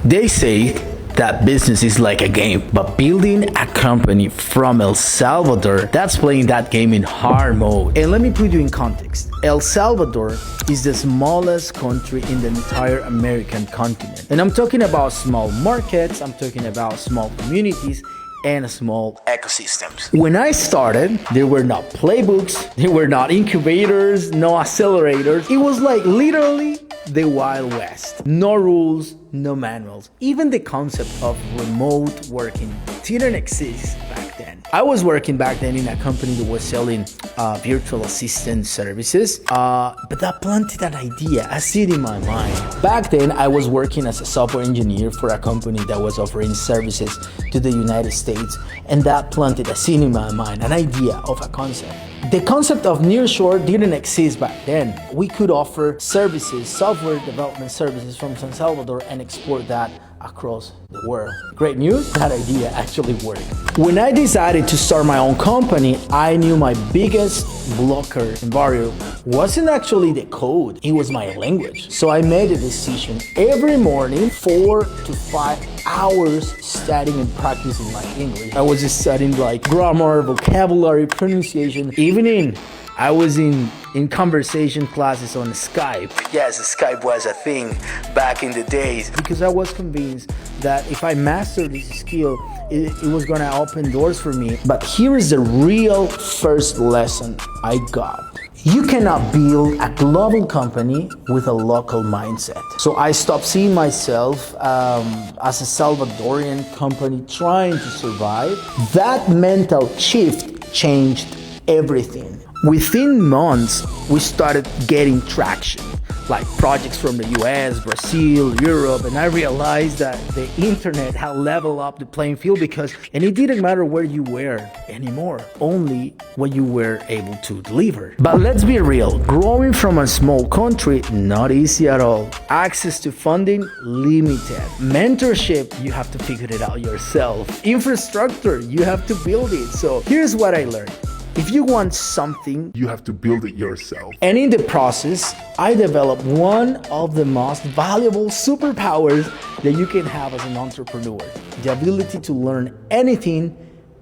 They say that business is like a game, but building a company from El Salvador, that's playing that game in hard mode. And let me put you in context. El Salvador is the smallest country in the entire American continent. And I'm talking about small markets, I'm talking about small communities, and small ecosystems. When I started, there were not playbooks, there were not incubators, no accelerators. It was like literally the Wild West. No rules, no manuals. Even the concept of remote working didn't exist back then. I was working back then in a company that was selling virtual assistant services, but that planted an idea, a seed in my mind. Back then, I was working as a software engineer for a company that was offering services to the United States, and that planted a seed in my mind, an idea of a concept. The concept of nearshore didn't exist back then. We could offer services, software development services from San Salvador and export that across the world. Great news, that idea actually worked. When I decided to start my own company, I knew my biggest blocker and barrier wasn't actually the code, it was my language. So I made a decision every morning, 4 to 5 hours studying and practicing my English. I was studying like grammar, vocabulary, pronunciation. I was in conversation classes on Skype. Yes, Skype was a thing back in the days because I was convinced that if I mastered this skill, it was gonna open doors for me. But here is the real first lesson I got. You cannot build a global company with a local mindset. So I stopped seeing myself as a Salvadorian company trying to survive. That mental shift changed everything. Within months, we started getting traction, like projects from the US, Brazil, Europe, and I realized that the internet had leveled up the playing field and it didn't matter where you were anymore, only what you were able to deliver. But let's be real, growing from a small country, not easy at all. Access to funding, limited. Mentorship, you have to figure it out yourself. Infrastructure, you have to build it. So here's what I learned. If you want something, you have to build it yourself. And in the process, I developed one of the most valuable superpowers that you can have as an entrepreneur. The ability to learn anything,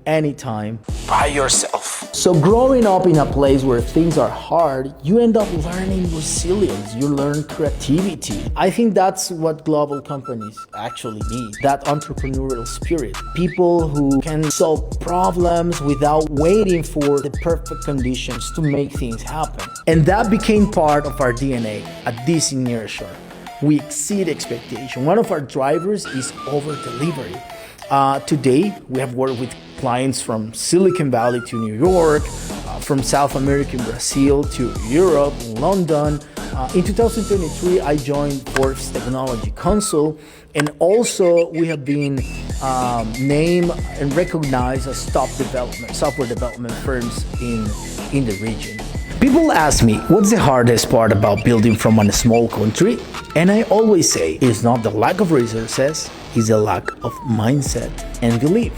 anytime, by yourself. So growing up in a place where things are hard, you end up learning resilience, you learn creativity. I think that's what global companies actually need, that entrepreneurial spirit. People who can solve problems without waiting for the perfect conditions to make things happen. And that became part of our DNA at DC Nearshore. We exceed expectation. One of our drivers is over-delivery. Today, we have worked with clients from Silicon Valley to New York, from South America and Brazil to Europe, London. In 2023, I joined Forbes Technology Council, and also we have been named and recognized as top software development firms in the region. People ask me, what's the hardest part about building from a small country? And I always say, it's not the lack of resources, it's the lack of mindset and belief.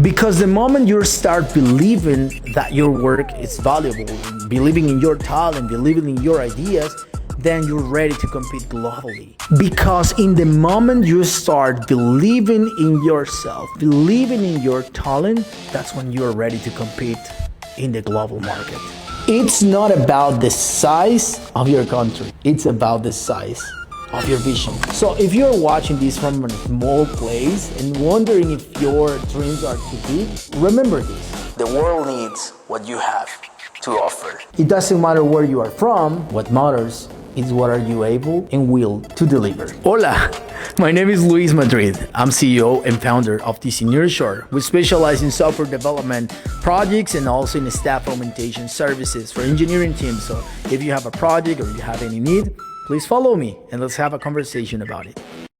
Because the moment you start believing that your work is valuable, believing in your talent, believing in your ideas, then you're ready to compete globally. Because in the moment you start believing in yourself, believing in your talent, that's when you're ready to compete in the global market. It's not about the size of your country, it's about the size of your vision. So if you're watching this from a small place and wondering if your dreams are too big, remember this. The world needs what you have to offer. It doesn't matter where you are from, what matters is what are you able and will to deliver. Hola, my name is Luis Madrid. I'm CEO and founder of DC Nearshore. We specialize in software development projects and also in staff augmentation services for engineering teams. So if you have a project or you have any need, please follow me and let's have a conversation about it.